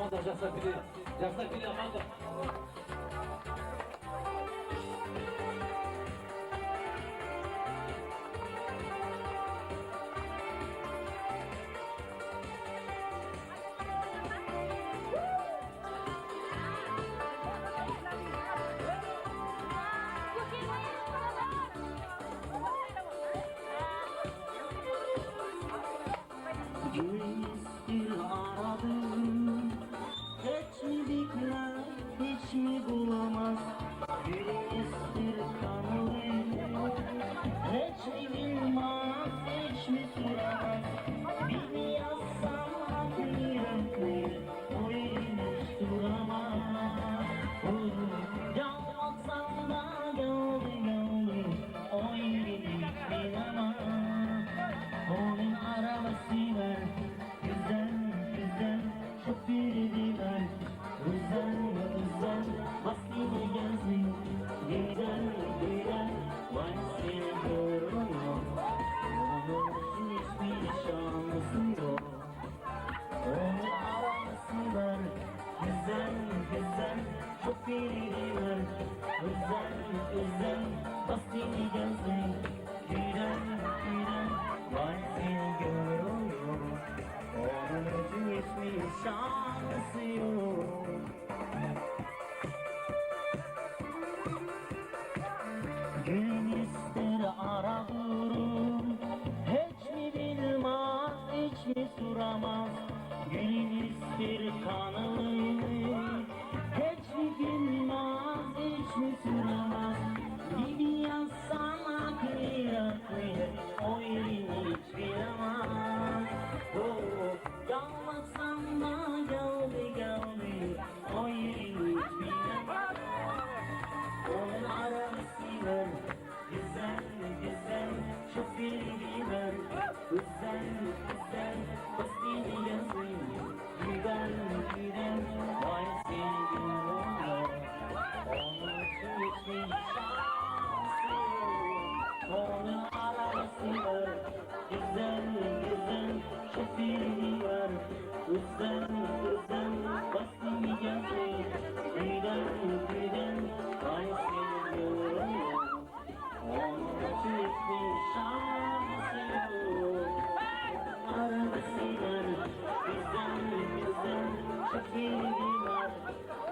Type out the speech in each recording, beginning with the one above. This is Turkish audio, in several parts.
Amanda já filha Amanda. Gülistir aradım, hiç mi bekler, hiç mi bulamaz? Gülistir kanım, hiç mi bilmez, hiç mi süramaz? Bir yazsam akıyım kıyım, o elini hiç duramaz. Yalvarsam da geldi, o elini hiç bilemez. Onun arabası var, güzel güzel, şoförü var. Güzel güzel, baskıyla gezin, güzel güzel, vay seni görüyor. Onun hiçbir şansı yok. Onun arabası var, güzel güzel, şoförü var. Güzel güzel, baskıyla gezin, güzel güzel, vay seni görüyor. Onun hiçbir şansı yok. Gün ister ara durur, hiç mi bilmez, hiç mi soramaz? Gün ister kanır, hiç mi bilmez, hiç mi soramaz? Bir yazsam akıya akıya, o yerini hiç bilemez. Yalvarsam da geldi geldi, o yerini hiç bilemez. Onun arabası var, güzel güzel, şoförü var. Güzel güzel, baskıyla yazın, güzel güzel, vay seni görüyor. Onun hiçbir şansı yok. Onun arabası var, güzel güzel, şoförü var. Güzel güzel, baskıyla yazın, güzel güzel, vay seni görüyor. Onun hiçbir şansı yok. Arabası var, güzel güzel, şoförü var.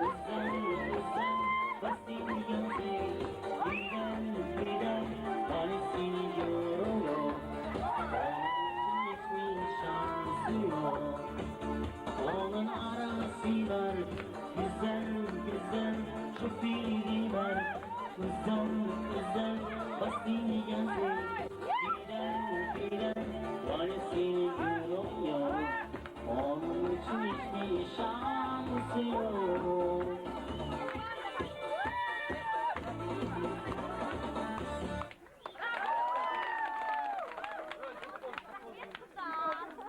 Güzel güzel, baskıyla yazın, güzel güzel, vay seni görüyor. Onun hiçbir şansı yok. Onun arabası var, güzel güzel, şoförü var. Güzel güzel, baskıyla yazın.